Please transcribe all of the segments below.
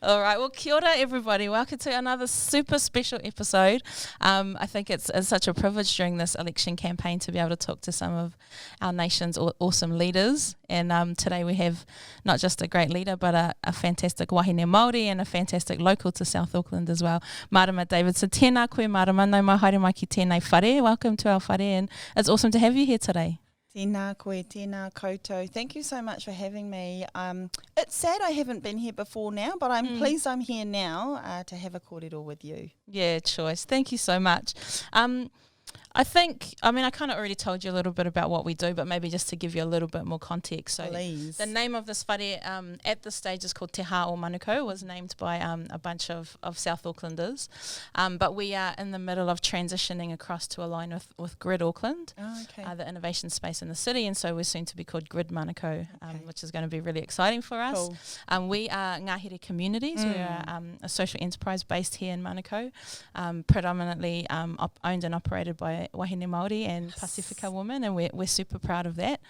All right, well, kia ora everybody. Welcome to another super special episode. I think it's such a privilege during this election campaign to be able to talk to some of our nation's awesome leaders. And today we have not just a great leader, but a fantastic wahine Māori and a fantastic local to South Auckland as well. Marama Davidson, tēnā koe Marama, no mai haere mai ki tēnei whare. Welcome to our whare, and it's awesome to have you here today. Tēnā koe, tēnā koutou. Thank you so much for having me. It's sad I haven't been here before now, but I'm pleased I'm here now to have a kōrero with you. Yeah, choice. Thank you so much. I kind of already told you a little bit about what we do, but maybe just to give you a little bit more context. So Please. The name of this whare at this stage is called Te Hā o Manukau, was named by a bunch of South Aucklanders. But we are in the middle of transitioning across to align with Grid Auckland, the innovation space in the city, and so we're soon to be called Grid Manukau, which is going to be really exciting for us. Cool. We are Ngahere Communities. We're a social enterprise based here in Manukau, predominantly owned and operated by wahine Maori and Pasifika women, and we're super proud of that,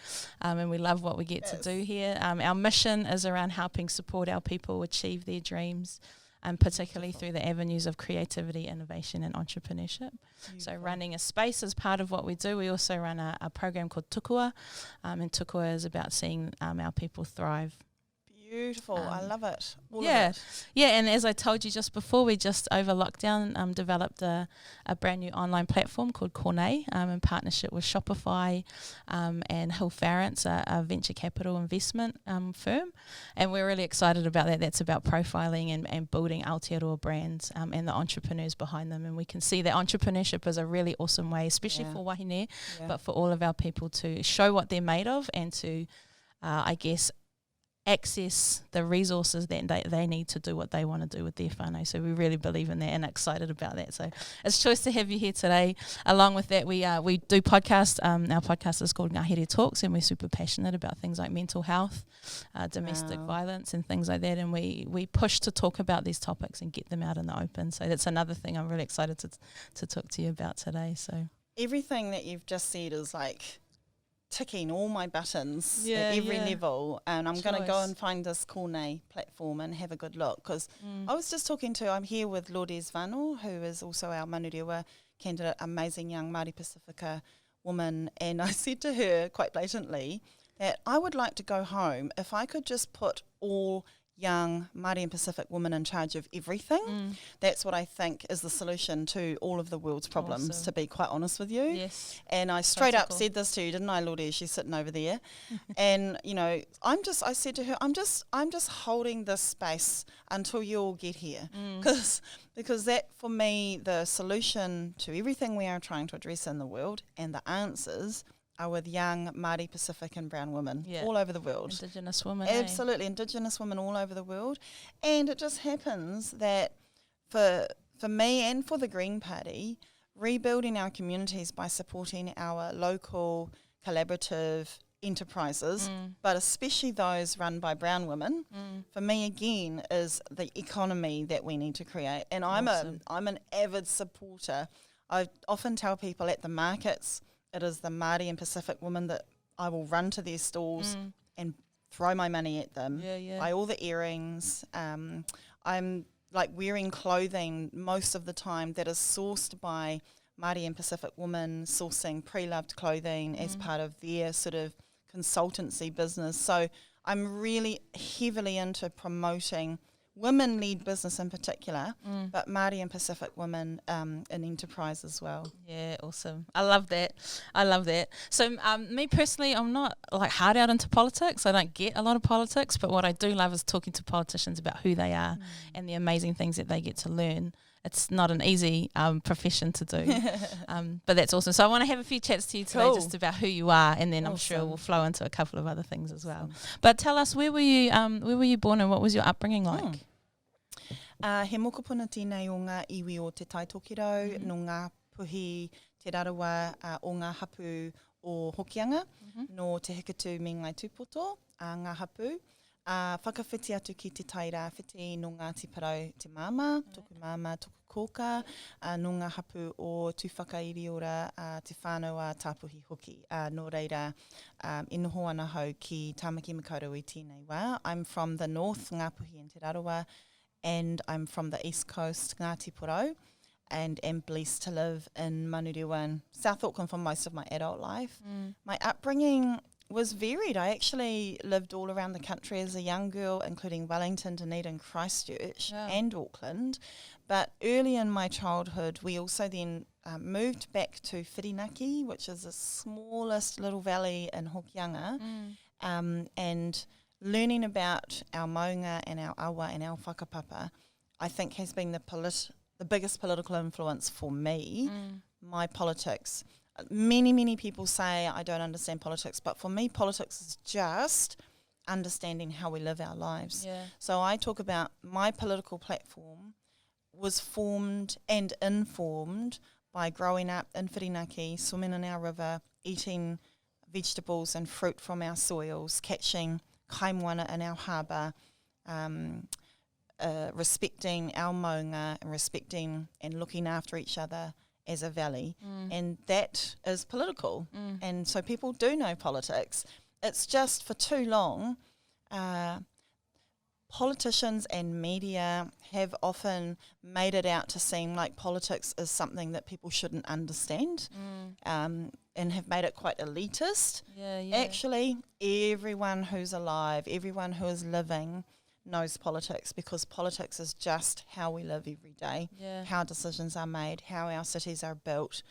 and we love what we get to do here. Our mission is around helping support our people achieve their dreams, and particularly through the avenues of creativity, innovation and entrepreneurship. So running a space is part of what we do. We also run a program called Tukua, and Tukua is about seeing our people thrive. Beautiful. I love it. All of yeah, it. Yeah, and as I told you just before, we just over lockdown developed a brand new online platform called Cornei in partnership with Shopify and Hill Farrance, a venture capital investment firm, and we're really excited about that. That's about profiling and building Aotearoa brands and the entrepreneurs behind them, and we can see that entrepreneurship is a really awesome way, especially for wahine, but for all of our people to show what they're made of and to, access the resources that they need to do what they want to do with their whānau. So we really believe in that and excited about that. So it's choice to have you here today. Along with that, we do podcasts. Our podcast is called Nahede Talks, and we're super passionate about things like mental health, domestic violence and things like that. And we push to talk about these topics and get them out in the open. So that's another thing I'm really excited to talk to you about today. So everything that you've just said is like ticking all my buttons at every level, and I'm going to go and find this Cornei platform and have a good look, because I was just I'm here with Lourdes Vano, who is also our Manurewa candidate, amazing young Māori Pasifika woman, and I said to her quite blatantly that I would like to go home if I could just put all young Māori and Pacific women in charge of everything. That's what I think is the solution to all of the world's problems, to be quite honest with you. Yes. And I straight up said this to you, didn't I, Lourdes? She's sitting over there. And, I said to her, I'm just holding this space until you all get here. Because that, for me, the solution to everything we are trying to address in the world and the answers are with young Māori, Pacific and brown women all over the world. Indigenous women. Absolutely, Indigenous women all over the world. And it just happens that for me and for the Green Party, rebuilding our communities by supporting our local collaborative enterprises, but especially those run by brown women, for me again is the economy that we need to create. And I'm an avid supporter. I often tell people at the markets, it is the Māori and Pacific women that I will run to their stalls and throw my money at them, buy all the earrings. I'm like wearing clothing most of the time that is sourced by Māori and Pacific women, sourcing pre-loved clothing as part of their sort of consultancy business. So I'm really heavily into promoting women-led business in particular, but Māori and Pacific women in enterprise as well. Yeah, awesome. I love that. So me personally, I'm not like hard out into politics. I don't get a lot of politics, but what I do love is talking to politicians about who they are and the amazing things that they get to learn. It's not an easy profession to do, but that's awesome. So I want to have a few chats to you today just about who you are, and then I'm sure we'll flow into a couple of other things as well. But tell us, where were you born and what was your upbringing like? He mokopuna tēnei o ngā iwi o te taitokero, no ngā puhi te rarawa o ngā hapu o Hokianga, no te hikatu me ngai tūpoto, ngā hapu. Whakawhiti atu ki te taira whiti no ngā te parau te māma, toku māma, toku kōka, no ngā hapu o tūwhakairi ora te whānau a tāpuhi hoki. Nō reira, e noho ana hau ki Tāmaki Makaurau i tēnei wā. I'm from the north, Ngā Puhi and Te Rarowa, and I'm from the East Coast, Ngāti Porou, and am blessed to live in Manurewa and South Auckland for most of my adult life. My upbringing was varied. I actually lived all around the country as a young girl, including Wellington, Dunedin, Christchurch and Auckland. But early in my childhood, we also then moved back to Whirinaki, which is the smallest little valley in Hokianga, and learning about our maunga and our awa and our whakapapa, I think has been the biggest political influence for me, my politics. Many people say I don't understand politics, but for me, politics is just understanding how we live our lives. Yeah. So I talk about my political platform was formed and informed by growing up in Whirinaki, swimming in our river, eating vegetables and fruit from our soils, catching kaimoana in our harbour, respecting our maunga and respecting and looking after each other as a valley, and that is political. And so people do know politics. It's just for too long, politicians and media have often made it out to seem like politics is something that people shouldn't understand, and have made it quite elitist. Actually, everyone who's alive, everyone who is living knows politics, because politics is just how we live every day, how decisions are made, how our cities are built,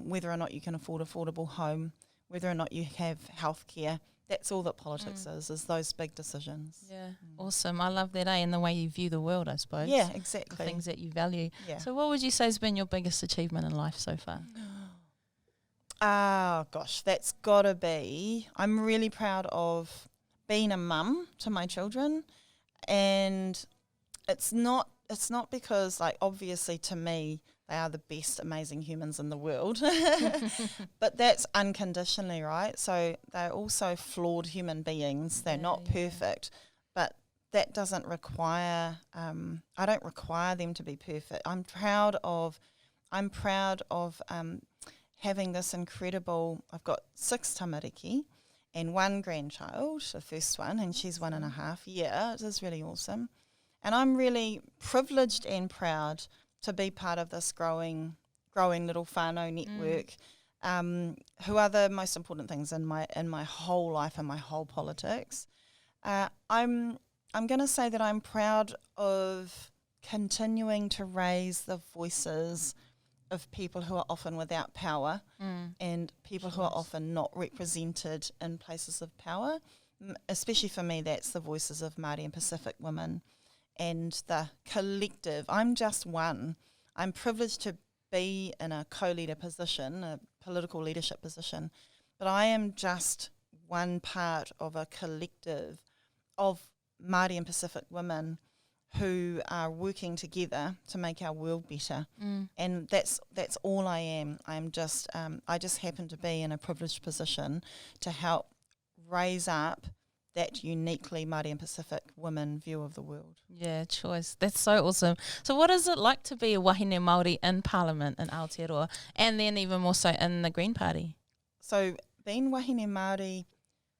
whether or not you can afford affordable home, whether or not you have healthcare. That's all that politics is those big decisions. Awesome. I love that, and the way you view the world, I suppose. Yeah, exactly. The things that you value. Yeah. So what would you say has been your biggest achievement in life so far? Oh, gosh, that's got to be, I'm really proud of being a mum to my children. And it's not because, like, obviously to me they are the best amazing humans in the world, but that's unconditionally, right? So they're also flawed human beings. They're not perfect, but that doesn't require, I don't require them to be perfect. I'm proud of having this incredible, I've got 6 tamariki and 1 grandchild, the first one, and she's 1.5. Yeah, it is really awesome. And I'm really privileged and proud to be part of this growing little whānau network, who are the most important things in my whole life and my whole politics. I'm going to say that I'm proud of continuing to raise the voices of people who are often without power and people who are often not represented in places of power. Especially for me, that's the voices of Māori and Pacific women and the collective. I'm just one. I'm privileged to be in a co-leader position, a political leadership position, but I am just one part of a collective of Māori and Pacific women who are working together to make our world better, and that's all I am. I'm just I just happen to be in a privileged position to help raise up that uniquely Māori and Pacific women view of the world. Yeah, choice. That's so awesome. So what is it like to be a wahine Māori in Parliament in Aotearoa, and then even more so in the Green Party? So being wahine Māori,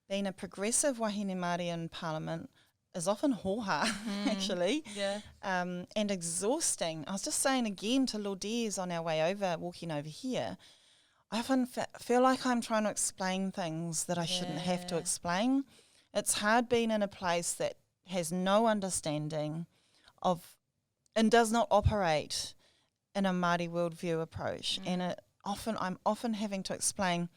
being a progressive wahine Māori in Parliament is often hoha, actually, and exhausting. I was just saying again to Lourdes on our way over, walking over here, I often feel like I'm trying to explain things that I shouldn't have to explain. It's hard being in a place that has no understanding of and does not operate in a Māori worldview approach. And I'm often having to explain,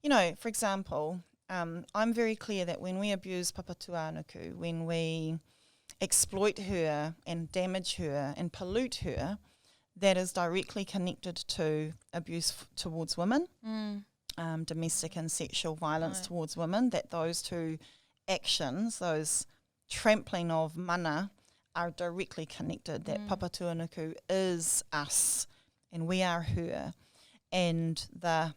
for example, I'm very clear that when we abuse Papatūānuku, when we exploit her and damage her and pollute her, that is directly connected to abuse towards women, domestic and sexual violence towards women, that those two actions, those trampling of mana, are directly connected, that Papatūānuku is us and we are her, and the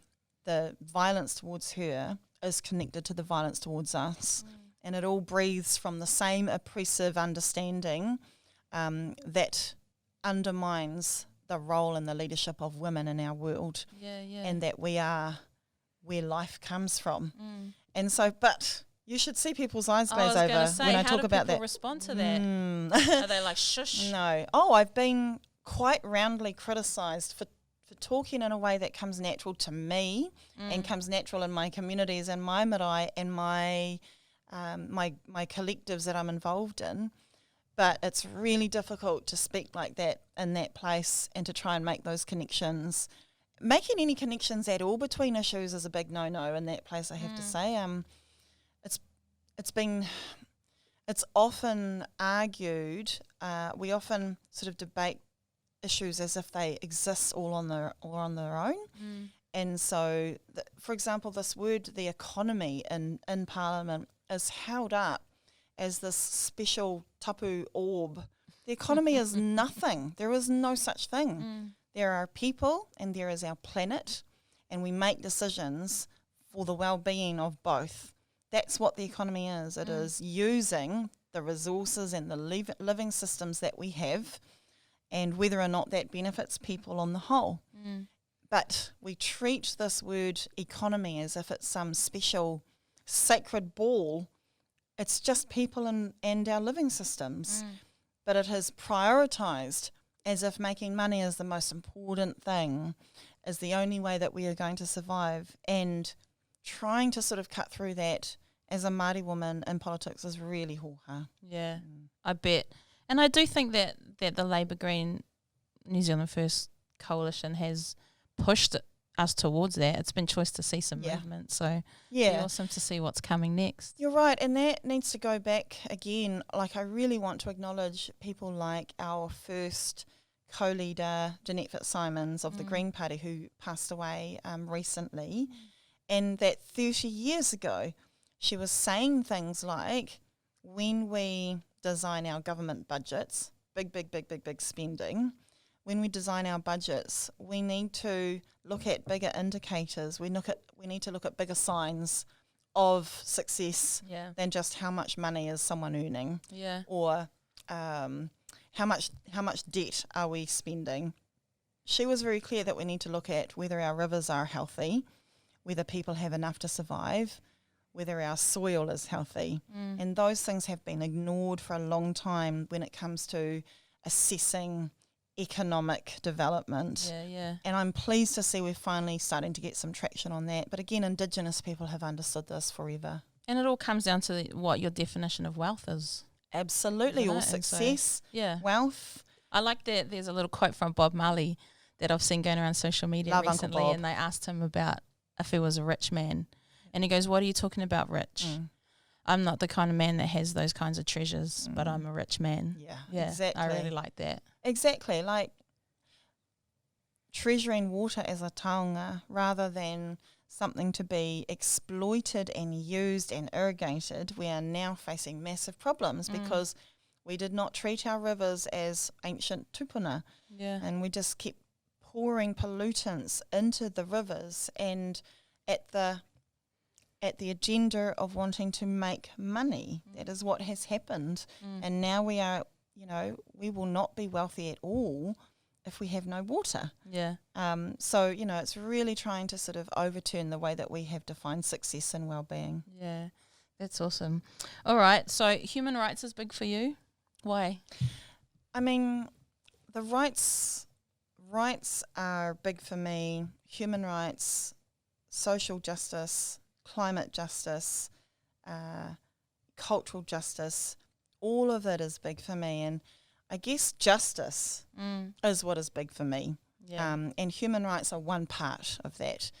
violence towards her is connected to the violence towards us, and it all breathes from the same oppressive understanding that undermines the role and the leadership of women in our world, and that we are where life comes from. And so, but You should see people's eyes I glaze was going over to say, when I how talk do about people that. respond to that? Are they like, shush? No. Oh, I've been quite roundly criticised for talking in a way that comes natural to me and comes natural in my communities and my marae and my collectives that I'm involved in. But it's really difficult to speak like that in that place and to try and make those connections. Making any connections at all between issues is a big no-no in that place, I have to say. It's often argued, we often sort of debate issues as if they exist all on their own. And so, for example, this word, the economy in Parliament, is held up as this special tapu orb. The economy is nothing. There is no such thing. There are people and there is our planet, and we make decisions for the well-being of both. That's what the economy is. It is using the resources and the living systems that we have and whether or not that benefits people on the whole. But we treat this word economy as if it's some special sacred ball. It's just people and our living systems. But it is prioritised as if making money is the most important thing, is the only way that we are going to survive. And trying to sort of cut through that as a Māori woman in politics is really hoha. Yeah, I bet. And I do think that the Labour Green New Zealand First coalition has pushed us towards that. It's been choice to see some movement. So it's awesome to see what's coming next. You're right. And that needs to go back again. Like, I really want to acknowledge people like our first co-leader, Jeanette Fitzsimons of the Green Party, who passed away recently. And that 30 years ago, she was saying things like, when we design our government budgets, big spending, when we design our budgets, we need to look at bigger indicators. We need to look at bigger signs of success than just how much money is someone earning, or how much debt are we spending. She was very clear that we need to look at whether our rivers are healthy, whether people have enough to survive, whether our soil is healthy. And those things have been ignored for a long time when it comes to assessing economic development. And I'm pleased to see we're finally starting to get some traction on that. But again, Indigenous people have understood this forever. And it all comes down to what your definition of wealth is. Absolutely, all success, wealth. I like that there's a little quote from Bob Marley that I've seen going around social media recently, and they asked him about if he was a rich man. And he goes, what are you talking about, rich? I'm not the kind of man that has those kinds of treasures, but I'm a rich man. Yeah, exactly. I really like that. Exactly, like treasuring water as a taonga rather than something to be exploited and used and irrigated. We are now facing massive problems because we did not treat our rivers as ancient tupuna. And we just kept pouring pollutants into the rivers and at the agenda of wanting to make money. That is what has happened. And now we are, we will not be wealthy at all if we have no water. So, it's really trying to sort of overturn the way that we have defined success and well-being. Yeah, that's awesome. All right, so human rights is big for you. Why? I mean, the rights are big for me. Human rights, social justice, climate justice, cultural justice, all of it is big for me. And I guess justice is what is big for me. And human rights are one part of that.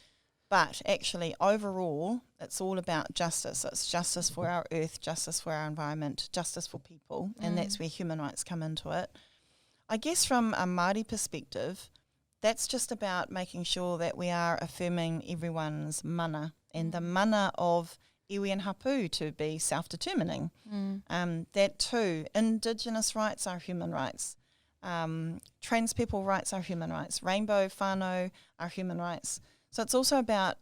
But actually, overall, it's all about justice. It's justice for our earth, justice for our environment, justice for people, and that's where human rights come into it. I guess from a Māori perspective, that's just about making sure that we are affirming everyone's mana and the mana of iwi and hapu to be self-determining. That too, Indigenous rights are human rights. Trans people rights are human rights. Rainbow whānau are human rights. So it's also about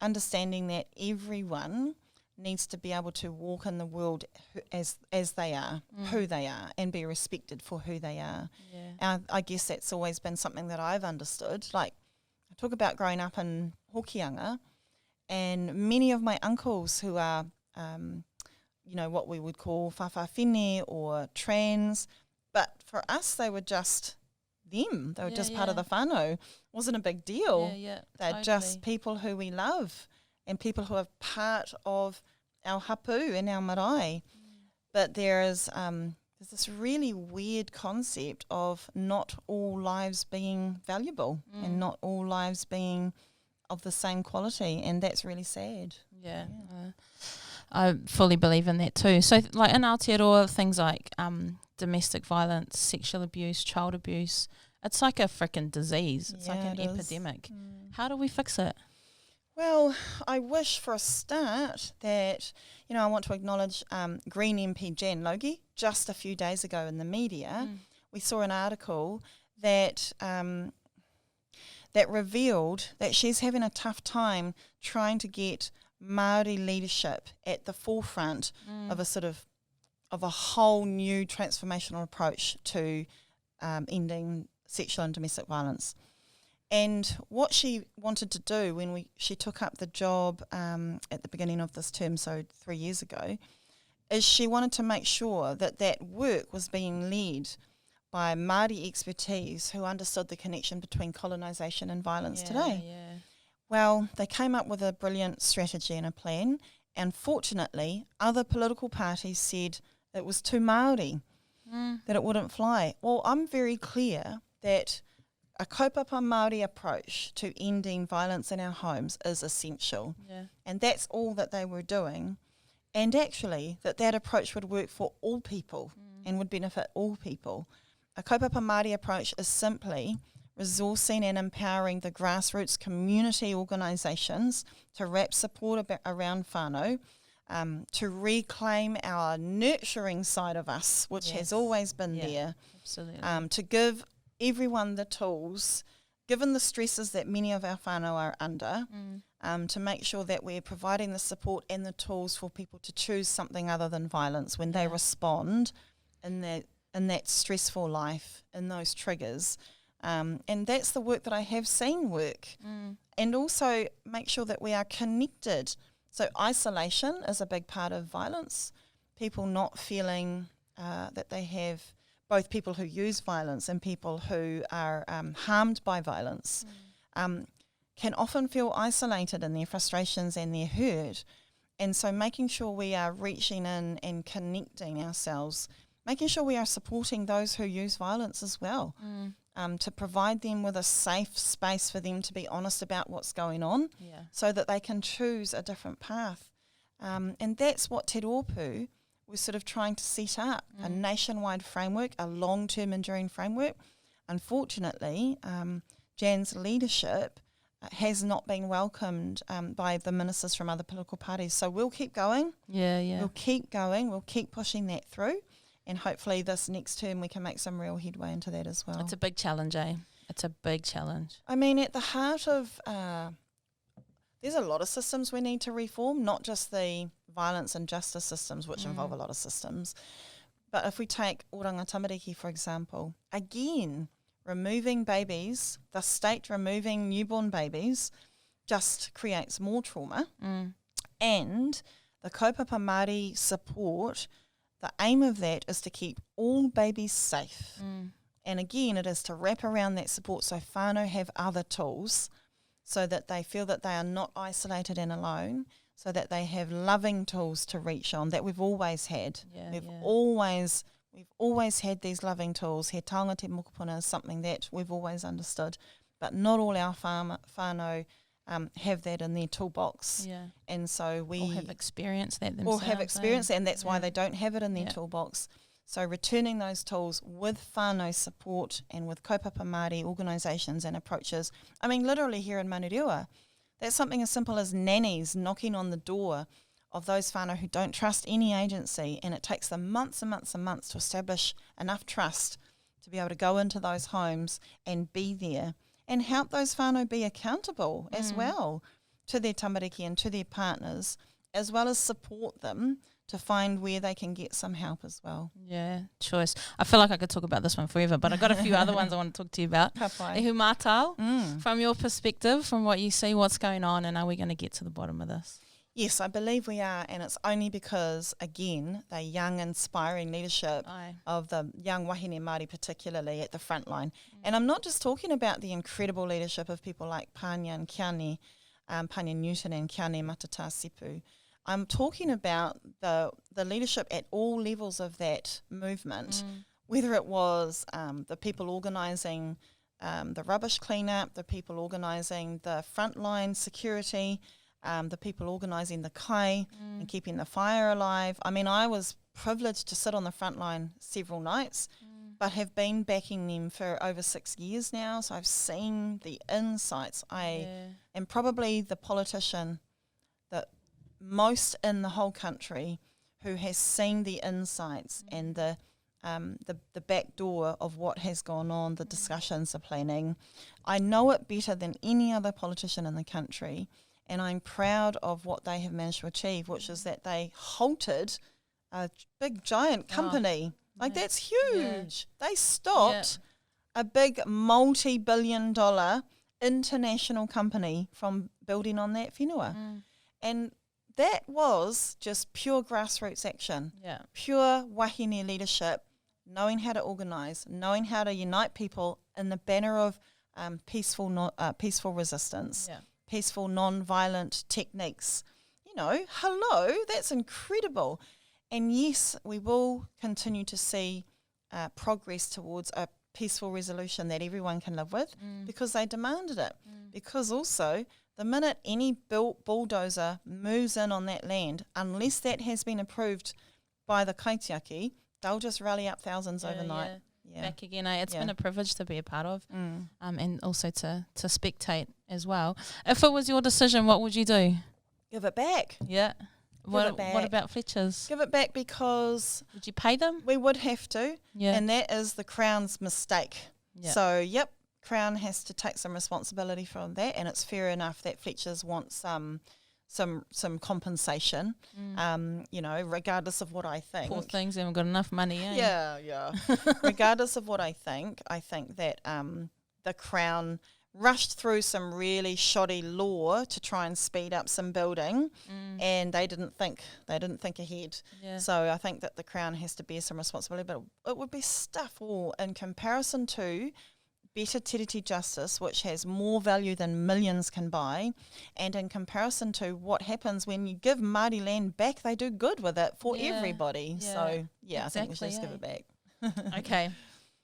understanding that everyone needs to be able to walk in the world as they are, who they are, and be respected for who they are. And I guess that's always been something that I've understood. Like, I talk about growing up in Hokianga, and many of my uncles who are what we would call whawhawhine or trans. But for us, they were just them. They were just part of the whānau. Wasn't a big deal. They're just people who we love and people who are part of our hapu and our marae. But there's this really weird concept of not all lives being valuable and not all lives being of the same quality, and that's really sad. I fully believe in that too. So like in Aotearoa, things like domestic violence, sexual abuse, child abuse, it's like a freaking disease. It's like an epidemic. How do we fix it? Well, I wish for a start that, I want to acknowledge Green MP Jan Logie. Just a few days ago in the media, we saw an article that that revealed that she's having a tough time trying to get Maori leadership at the forefront of a whole new transformational approach to ending sexual and domestic violence. And what she wanted to do when she took up the job at the beginning of this term, so 3 years ago, is she wanted to make sure that work was being led by Māori expertise who understood the connection between colonisation and violence today. Well, they came up with a brilliant strategy and a plan. Unfortunately, other political parties said it was too Māori, that it wouldn't fly. Well, I'm very clear that a kaupapa Māori approach to ending violence in our homes is essential. And that's all that they were doing. And actually, that approach would work for all people and would benefit all people. A kaupapa Māori approach is simply resourcing and empowering the grassroots community organisations to wrap support around whānau, to reclaim our nurturing side of us, which has always been there. Absolutely. To give everyone the tools, given the stresses that many of our whānau are under, to make sure that we're providing the support and the tools for people to choose something other than violence when they respond in that stressful life, in those triggers. And that's the work that I have seen work. And also make sure that we are connected. So isolation is a big part of violence. People not feeling that they have both people who use violence and people who are harmed by violence can often feel isolated in their frustrations and their hurt. And so making sure we are reaching in and connecting ourselves, making sure we are supporting those who use violence as well, to provide them with a safe space for them to be honest about what's going on so that they can choose a different path. And that's what Te Rōpū was sort of trying to set up, a nationwide framework, a long-term enduring framework. Unfortunately, Jan's leadership has not been welcomed by the ministers from other political parties. So we'll keep going. We'll keep going. We'll keep pushing that through. And hopefully this next term we can make some real headway into that as well. It's a big challenge, eh? It's a big challenge. I mean, at the heart of... there's a lot of systems we need to reform, not just the violence and justice systems, which involve a lot of systems. But if we take Oranga Tamariki, for example, again, removing babies, the state removing newborn babies just creates more trauma. And the kaupapa Māori support, the aim of that is to keep all babies safe. And again, it is to wrap around that support so whānau have other tools so that they feel that they are not isolated and alone, so that they have loving tools to reach on that we've always had. We've always had these loving tools. He taonga te mokopuna is something that we've always understood, but not all our whānau have that in their toolbox. And so we... Or have experienced that themselves. Or have experienced that, and that's why they don't have it in their toolbox. So returning those tools with whānau support and with kaupapa Māori organisations and approaches. I mean, literally here in Manurewa, that's something as simple as nannies knocking on the door of those whānau who don't trust any agency, and it takes them months and months and months to establish enough trust to be able to go into those homes and be there and help those whānau be accountable as well to their tamariki and to their partners, as well as support them to find where they can get some help as well. Choice. I feel like I could talk about this one forever, but I've got a few other ones I want to talk to you about. Kapai. Ehu mātau, from your perspective, from what you see, what's going on, and are we going to get to the bottom of this? Yes, I believe we are, and it's only because, again, the young, inspiring leadership of the young wahine Māori particularly at the front line. And I'm not just talking about the incredible leadership of people like Pānia and Kiane, Pānia Newton and Kiane Matata Sipu. I'm talking about the leadership at all levels of that movement, whether it was the people organising the rubbish cleanup, the people organising the frontline security, the people organising the kai and keeping the fire alive. I mean, I was privileged to sit on the front line several nights, but have been backing them for over 6 years now. So I've seen the insights. I am probably the politician that most in the whole country who has seen the insights and the back door of what has gone on, the discussions, the planning. I know it better than any other politician in the country. And I'm proud of what they have managed to achieve, which is that they halted a big, giant company. That's huge. Yeah. They stopped a big multi-billion-dollar international company from building on that whenua. And that was just pure grassroots action, pure wahine leadership, knowing how to organise, knowing how to unite people in the banner of peaceful resistance. Yeah. Peaceful, non-violent techniques. You know, hello, that's incredible. And yes, we will continue to see progress towards a peaceful resolution that everyone can live with because they demanded it. Because also, the minute any bulldozer moves in on that land, unless that has been approved by the kaitiaki, they'll just rally up thousands overnight. Yeah. Back again, It's been a privilege to be a part of and also to spectate as well. If it was your decision, what would you do? Give it back. Yeah. What about Fletcher's? Give it back because... Would you pay them? We would have to. Yeah. And that is the Crown's mistake. Yeah. So, Crown has to take some responsibility from that, and it's fair enough that Fletcher's want some compensation, regardless of what I think. Poor things haven't got enough money, eh? Yeah. Regardless of what I think that the Crown rushed through some really shoddy law to try and speed up some building, and they didn't think ahead. Yeah. So I think that the Crown has to bear some responsibility, but it would be stuff all in comparison to better tiriti justice, which has more value than millions can buy, and in comparison to what happens when you give Māori land back, they do good with it for everybody. Yeah. So, exactly, I think we should just give it back. Okay.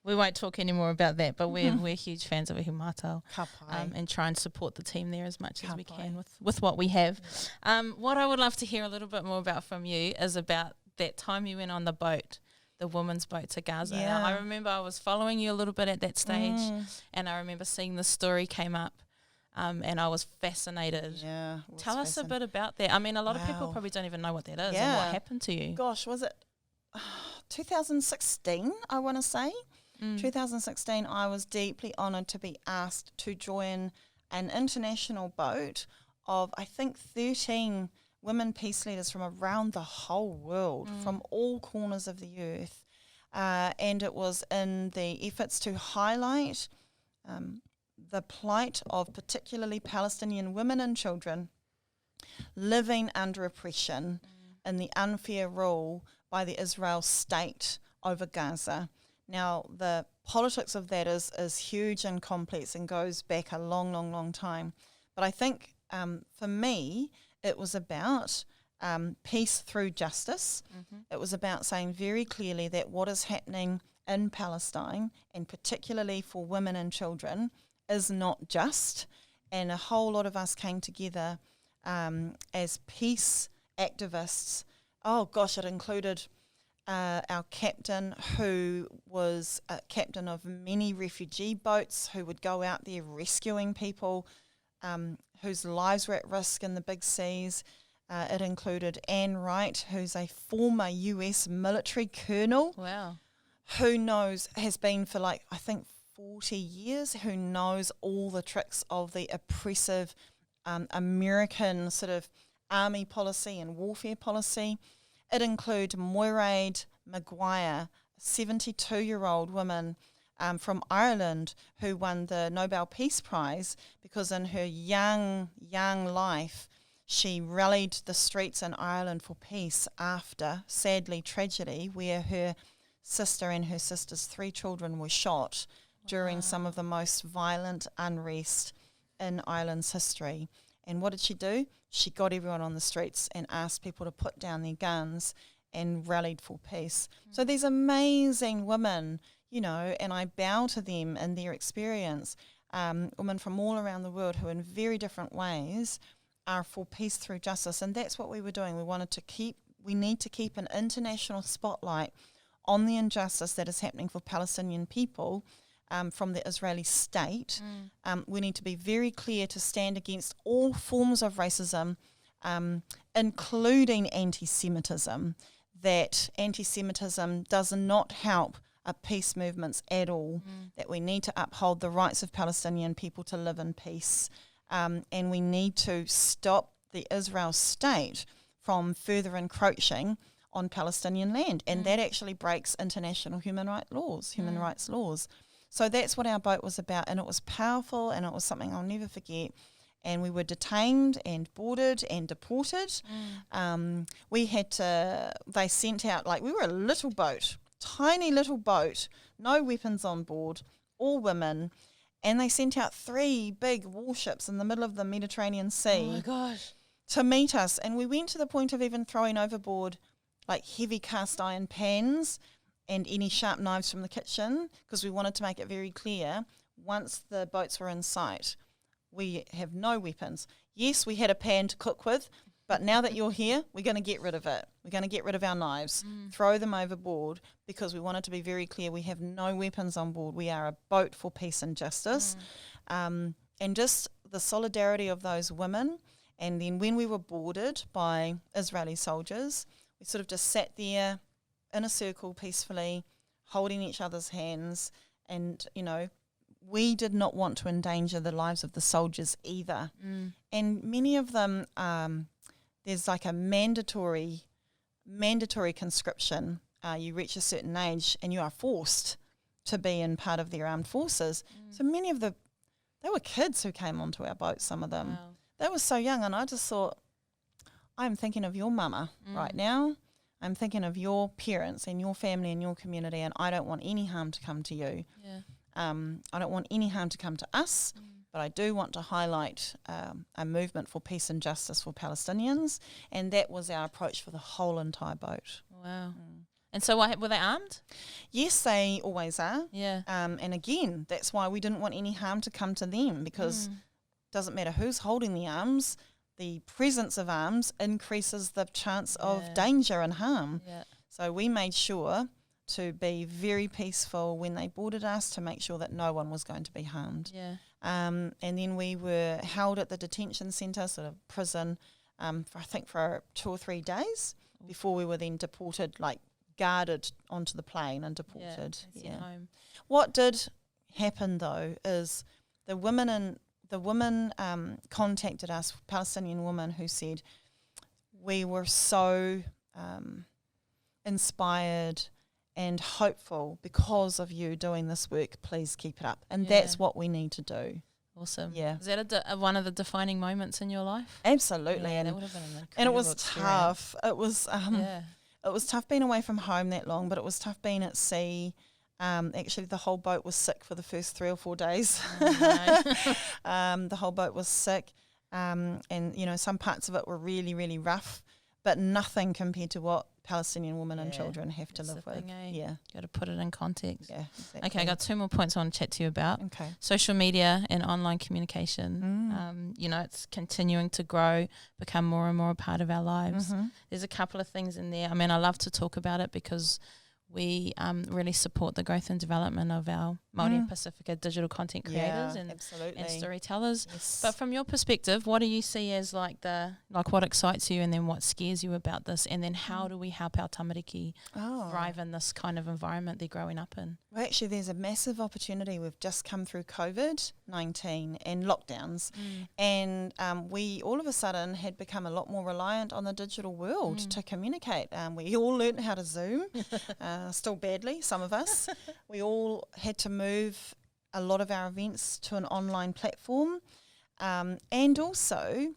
We won't talk any more about that, but we're huge fans of Ihu Mātou, and try and support the team there as much as we can with what we have. What I would love to hear a little bit more about from you is about that time you went on the boat, the women's boat to Gaza. Yeah. I remember I was following you a little bit at that stage, and I remember seeing the story came up, and I was fascinated. Yeah, Tell us a bit about that. I mean, a lot of people probably don't even know what that is and what happened to you. Gosh, was it 2016, I want to say? 2016, I was deeply honoured to be asked to join an international boat of, I think, 13 women peace leaders from around the whole world, from all corners of the earth. And it was in the efforts to highlight the plight of particularly Palestinian women and children living under oppression in the unfair rule by the Israel state over Gaza. Now, the politics of that is huge and complex and goes back a long, long, long time. But I think for me, it was about peace through justice. It was about saying very clearly that what is happening in Palestine, and particularly for women and children, is not just. And a whole lot of us came together as peace activists. Oh, gosh, it included our captain, who was a captain of many refugee boats, who would go out there rescuing people whose lives were at risk in the big seas. It included Anne Wright, who's a former US military colonel. Wow. Who has been for 40 years, who knows all the tricks of the oppressive American sort of army policy and warfare policy. It includes Moiraid Maguire, a 72-year-old woman from Ireland who won the Nobel Peace Prize because in her young life she rallied the streets in Ireland for peace after, sadly, tragedy, where her sister and her sister's 3 children were shot during some of the most violent unrest in Ireland's history. And what did she do? She got everyone on the streets and asked people to put down their guns and rallied for peace. So these amazing women, you know, and I bow to them and their experience, women from all around the world who in very different ways are for peace through justice. And that's what we were doing. We need to keep an international spotlight on the injustice that is happening for Palestinian people from the Israeli state. We need to be very clear to stand against all forms of racism, including anti-Semitism, that anti-Semitism does not help peace movements at all, that we need to uphold the rights of Palestinian people to live in peace, and we need to stop the Israel state from further encroaching on Palestinian land, and that actually breaks international human rights laws. So that's what our boat was about, and it was powerful, and it was something I'll never forget. And we were detained and boarded and deported. They sent out, we were a little boat, tiny little boat, no weapons on board, all women, and they sent out 3 big warships in the middle of the Mediterranean Sea. Oh my gosh. To meet us. And we went to the point of even throwing overboard heavy cast iron pans and any sharp knives from the kitchen, because we wanted to make it very clear, once the boats were in sight, we have no weapons. Yes, we had a pan to cook with, but now that you're here, we're going to get rid of it. We're going to get rid of our knives, throw them overboard, because we wanted to be very clear, we have no weapons on board. We are a boat for peace and justice. And just the solidarity of those women. And then when we were boarded by Israeli soldiers, we sort of just sat there in a circle peacefully, holding each other's hands. And, you know, we did not want to endanger the lives of the soldiers either. And many of them, there's a mandatory conscription. You reach a certain age and you are forced to be in part of their armed forces. So many of they were kids who came onto our boat, some of them. Wow. They were so young, and I just thought, I'm thinking of your mama right now. I'm thinking of your parents and your family and your community, and I don't want any harm to come to you. I don't want any harm to come to us, but I do want to highlight a movement for peace and justice for Palestinians, and that was our approach for the whole entire boat. Wow. And so were they armed? Yes, they always are. Yeah. And again, that's why we didn't want any harm to come to them, because it doesn't matter who's holding the arms, the presence of arms increases the chance of danger and harm. Yeah. So we made sure to be very peaceful when they boarded us, to make sure that no one was going to be harmed. Yeah. And then we were held at the detention centre, sort of prison, for 2 or 3 days before we were then deported, guarded onto the plane and deported. Home. What did happen though is the women contacted us, Palestinian women, who said, we were so inspired and hopeful because of you doing this work. Please keep it up. And that's what we need to do. Awesome. Yeah. Is that one of the defining moments in your life? Absolutely. Yeah, that would have been an incredible and it was experience. tough. It was it was tough being away from home that long, but it was tough being at sea. Actually, the whole boat was sick for the first 3 or 4 days. Oh, no. The whole boat was sick, and some parts of it were really, really rough, but nothing compared to what Palestinian women and children have to live with. Yeah, got to put it in context. Yeah, exactly. Okay, I got 2 more points I want to chat to you about. Okay, social media and online communication. It's continuing to grow, become more and more a part of our lives. There's a couple of things in there. I mean, I love to talk about it because we really support the growth and development of our Māori and Pacifica digital content creators and storytellers. Yes. But from your perspective, what do you see as what excites you, and then what scares you about this, and then how do we help our tamariki thrive in this kind of environment they're growing up in? Well, actually, there's a massive opportunity. We've just come through COVID-19 and lockdowns, and we all of a sudden had become a lot more reliant on the digital world to communicate. We all learned how to Zoom, still badly, some of us. We all had to move a lot of our events to an online platform, and also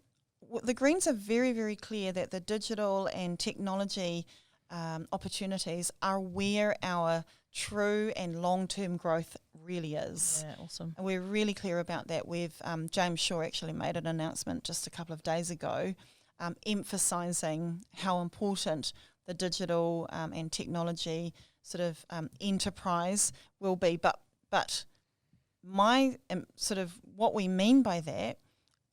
the Greens are very, very clear that the digital and technology opportunities are where our true and long-term growth really is. Yeah, awesome. And we're really clear about that. We've James Shaw actually made an announcement just a couple of days ago, emphasising how important the digital and technology sort of enterprise will be. But my sort of what we mean by that,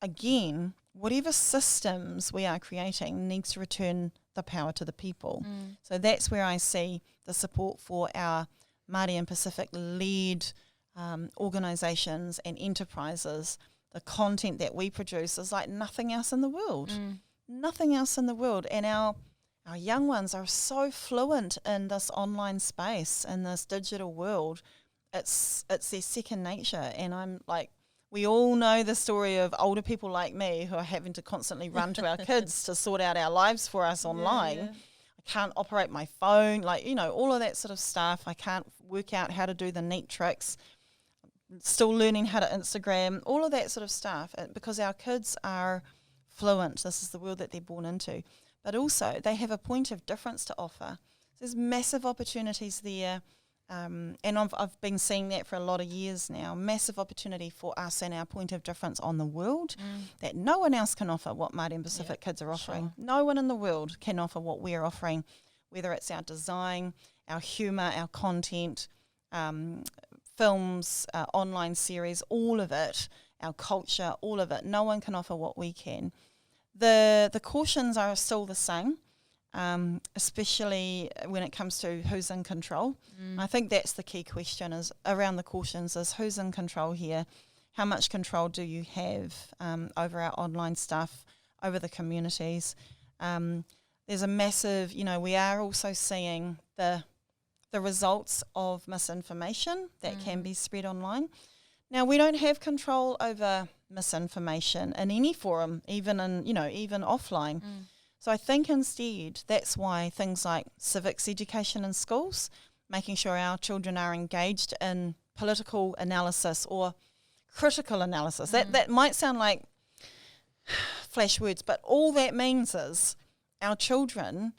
again, whatever systems we are creating needs to return the power to the people. So that's where I see the support for our Māori and Pacific-led organisations and enterprises. The content that we produce is like nothing else in the world. Nothing else in the world. And our young ones are so fluent in this online space, in this digital world. It's their second nature. And I'm like, we all know the story of older people like me who are having to constantly run to our kids to sort out our lives for us online. Yeah. I can't operate my phone, like, you know, all of that sort of stuff. I can't work out how to do the neat tricks. Still learning how to Instagram, all of that sort of stuff, because our kids are fluent. This is the world that they're born into. But also they have a point of difference to offer. There's massive opportunities there. And I've been seeing that for a lot of years now. Massive opportunity for us and our point of difference on the world that no one else can offer what Māori and Pacific kids are offering. Sure. No one in the world can offer what we're offering, whether it's our design, our humour, our content, films, online series, all of it, our culture, all of it. No one can offer what we can. The cautions are still the same. Especially when it comes to who's in control. I think that's the key question is around the cautions is who's in control here, how much control do you have over our online stuff, over the communities. There's a massive, you know, we are also seeing the results of misinformation that can be spread online. Now, we don't have control over misinformation in any forum, even offline. So I think instead that's why things like civics education in schools, making sure our children are engaged in political analysis or critical analysis. That might sound like flash words, but all that means is our children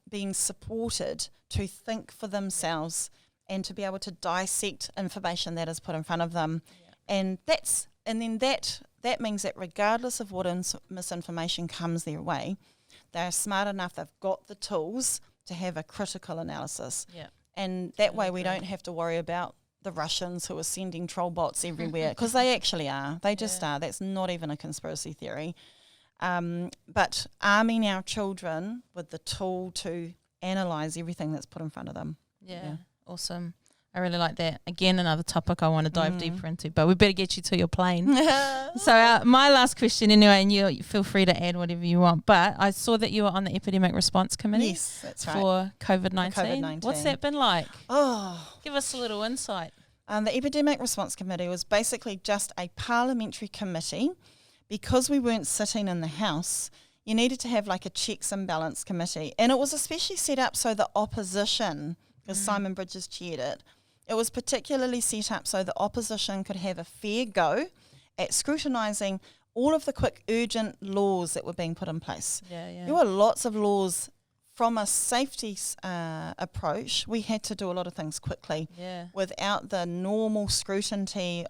being supported to think for themselves and to be able to dissect information that is put in front of them. And that means that regardless of what misinformation comes their way, they're smart enough, they've got the tools to have a critical analysis. And that way we don't have to worry about the Russians who are sending troll bots everywhere, because they actually are. They just are. That's not even a conspiracy theory. But arming our children with the tool to analyse everything that's put in front of them. Yeah. Awesome. I really like that. Again, another topic I want to dive deeper into, but we better get you to your plane. So my last question anyway, and you feel free to add whatever you want, but I saw that you were on the Epidemic Response Committee. Yes, that's right. For COVID-19. What's that been like? Give us a little insight. The Epidemic Response Committee was basically just a parliamentary committee. Because we weren't sitting in the House, you needed to have like a checks and balance committee. And it was especially set up so the opposition, because Simon Bridges chaired it, it was particularly set up so the opposition could have a fair go at scrutinising all of the quick urgent laws that were being put in place. There were lots of laws from a safety approach. We had to do a lot of things quickly without the normal scrutiny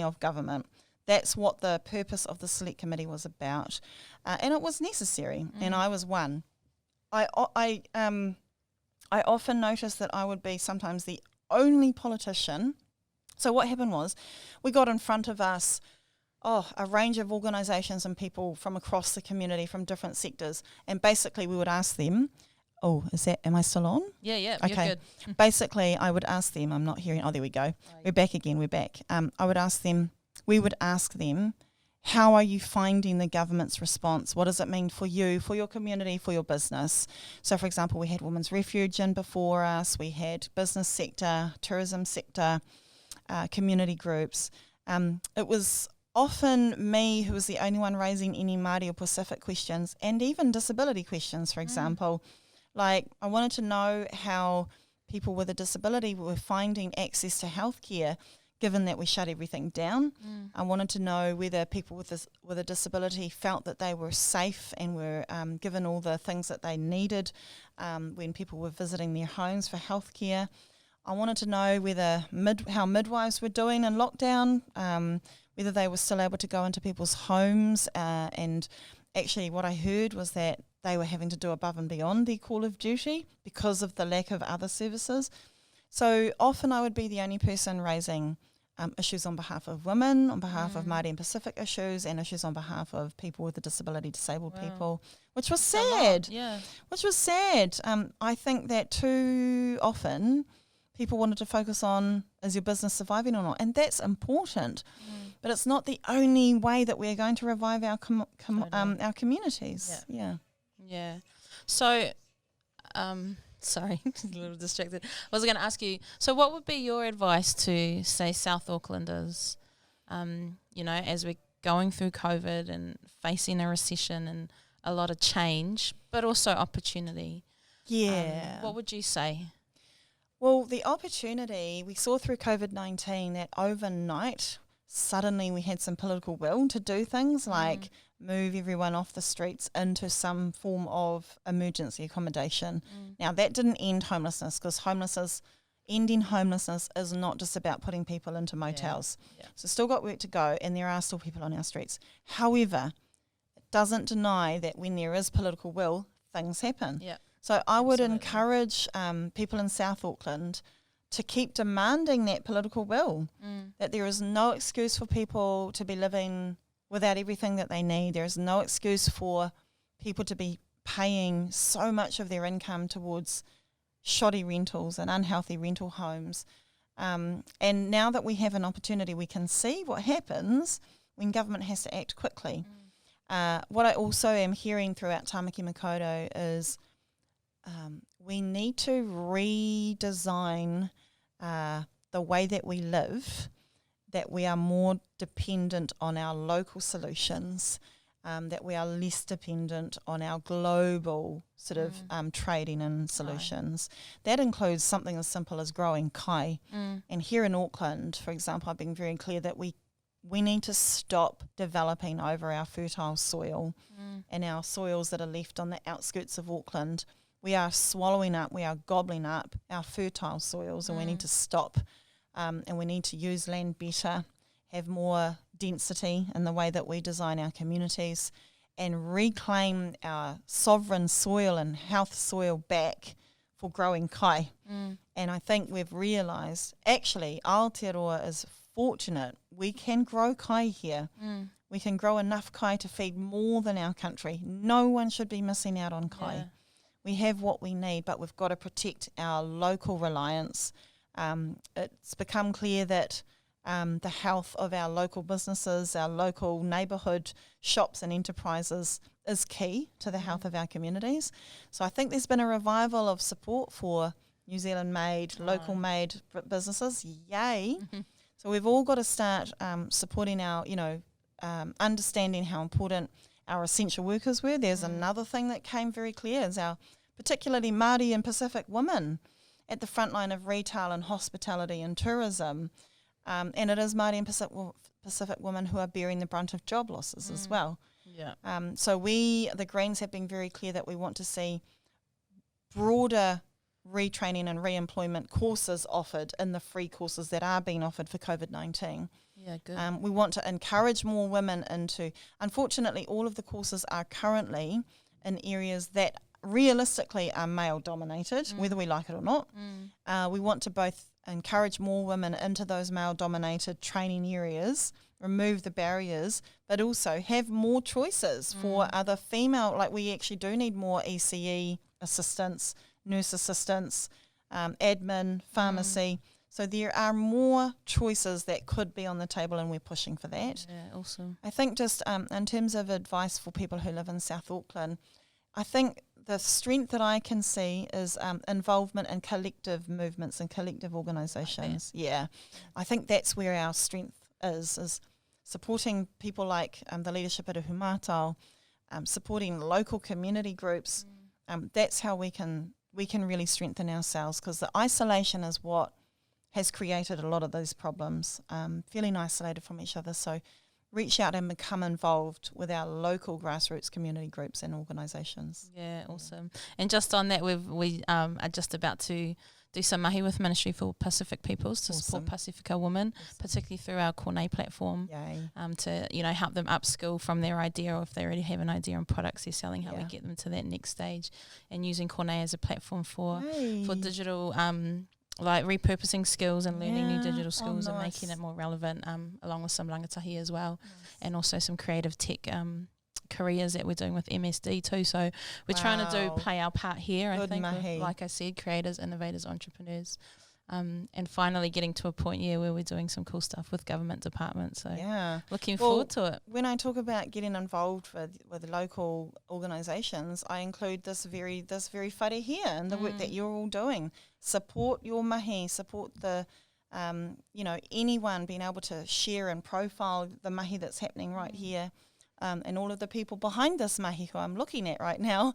of government. That's what the purpose of the Select Committee was about. And it was necessary, and I was one. I often noticed that I would be sometimes the only politician. So what happened was we got in front of us a range of organisations and people from across the community from different sectors, and basically we would ask them, am I still on? Yeah, okay. You're good. Basically I would ask them, I'm not hearing, there we go. We're back again, we're back. We would ask them, how are you finding the government's response? What does it mean for you, for your community, for your business? So, for example, we had Women's Refuge in before us. We had business sector, tourism sector, community groups. It was often me who was the only one raising any Māori or Pacific questions, and even disability questions, for example. Like, I wanted to know how people with a disability were finding access to healthcare, given that we shut everything down. I wanted to know whether people with a disability felt that they were safe and were given all the things that they needed when people were visiting their homes for healthcare. I wanted to know whether how midwives were doing in lockdown, whether they were still able to go into people's homes, and actually what I heard was that they were having to do above and beyond their call of duty because of the lack of other services. So often I would be the only person raising issues on behalf of women, on behalf of Māori and Pacific issues, and issues on behalf of people with a disability, disabled people, which was sad. Which was sad. I think that too often people wanted to focus on, is your business surviving or not? And that's important. But it's not the only way that we're going to revive our our communities. Yeah. So, sorry, a little distracted. I was going to ask you, so what would be your advice to, say, South Aucklanders, as we're going through COVID and facing a recession and a lot of change, but also opportunity? What would you say? Well, the opportunity, we saw through COVID-19 that overnight, suddenly we had some political will to do things like move everyone off the streets into some form of emergency accommodation. Now, that didn't end homelessness, because ending homelessness is not just about putting people into motels. So still got work to go, and there are still people on our streets. However, it doesn't deny that when there is political will, things happen. So I would encourage people in South Auckland to keep demanding that political will, that there is no excuse for people to be living without everything that they need. There is no excuse for people to be paying so much of their income towards shoddy rentals and unhealthy rental homes. And now that we have an opportunity, we can see what happens when government has to act quickly. What I also am hearing throughout Tāmaki Makaurau is we need to redesign the way that we live, that we are more dependent on our local solutions, that we are less dependent on our global sort of trading and solutions. That includes something as simple as growing kai. And here in Auckland, for example, I've been very clear that we need to stop developing over our fertile soil and our soils that are left on the outskirts of Auckland. We are swallowing up, we are gobbling up our fertile soils, and we need to stop, and we need to use land better, have more density in the way that we design our communities, and reclaim our sovereign soil and health soil back for growing kai. And I think we've realised, actually, Aotearoa is fortunate. We can grow kai here. We can grow enough kai to feed more than our country. No one should be missing out on kai. We have what we need, but we've got to protect our local reliance. It's become clear that the health of our local businesses, our local neighbourhood shops and enterprises is key to the health of our communities. So I think there's been a revival of support for New Zealand-made, local-made businesses. Yay! So we've all got to start supporting our, understanding how important our essential workers were. There's another thing that came very clear is our particularly Māori and Pacific women at the front line of retail and hospitality and tourism. And it is Māori and Pacific women who are bearing the brunt of job losses as well. So we, the Greens, have been very clear that we want to see broader retraining and re-employment courses offered in the free courses that are being offered for COVID-19. We want to encourage more women into, unfortunately, all of the courses are currently in areas that realistically are male-dominated, whether we like it or not. We want to both encourage more women into those male-dominated training areas, remove the barriers, but also have more choices for other female, like we actually do need more ECE assistants, nurse assistants, admin, pharmacy. So there are more choices that could be on the table, and we're pushing for that. Awesome. I think just in terms of advice for people who live in South Auckland, I think the strength that I can see is involvement in collective movements and collective organisations. I think that's where our strength is supporting people like the leadership at Uhumātao, supporting local community groups. That's how we can really strengthen ourselves, because the isolation is what has created a lot of those problems, feeling isolated from each other. So reach out and become involved with our local grassroots community groups and organisations. Yeah, awesome. And just on that, we are just about to do some mahi with Ministry for Pacific Peoples to support Pacifica women, particularly through our Cornei platform, to help them upskill from their idea, or if they already have an idea on products they're selling, how we get them to that next stage, and using Cornei as a platform for digital like repurposing skills and learning new digital skills and making it more relevant, along with some rangatahi as well, and also some creative tech careers that we're doing with MSD too. So we're trying to play our part here, I think, with, like I said, creators, innovators, entrepreneurs, and finally getting to a point where we're doing some cool stuff with government departments. So looking forward to it. When I talk about getting involved with local organisations, I include this very whare here and the work that you're all doing. Support your mahi, support the anyone being able to share and profile the mahi that's happening right here. And all of the people behind this mahi who I'm looking at right now,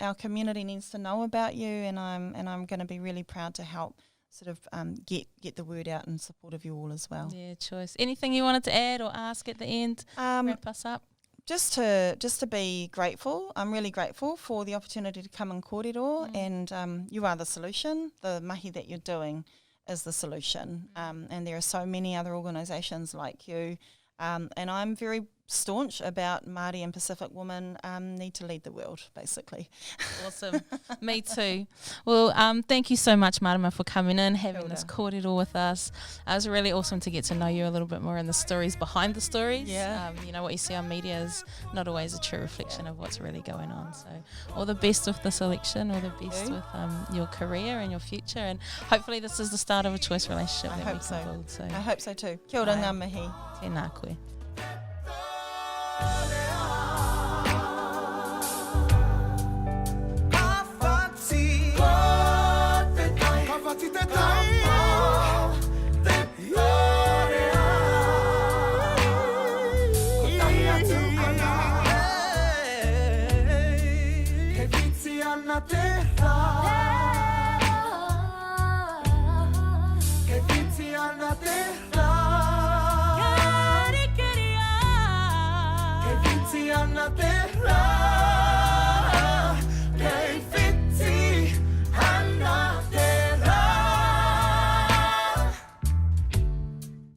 our community needs to know about you, and I'm going to be really proud to help sort of get the word out in support of you all as well. Yeah, choice. Anything you wanted to add or ask at the end? Wrap us up. Just to be grateful. I'm really grateful for the opportunity to come and kōrero, and you are the solution. The mahi that you're doing is the solution, and there are so many other organisations like you. And I'm very staunch about Māori and Pacific women need to lead the world, basically. Awesome. Me too. Well, thank you so much, Marama, for coming in, having this kōrero with us. It was really awesome to get to know you a little bit more and the stories behind the stories. Yeah. What you see on media is not always a true reflection of what's really going on. So all the best with this election, all the best with your career and your future. And hopefully this is the start of a choice relationship that we can build. So. I hope so too. Kia ora ngā mihi. Tēnā koe. Nothing.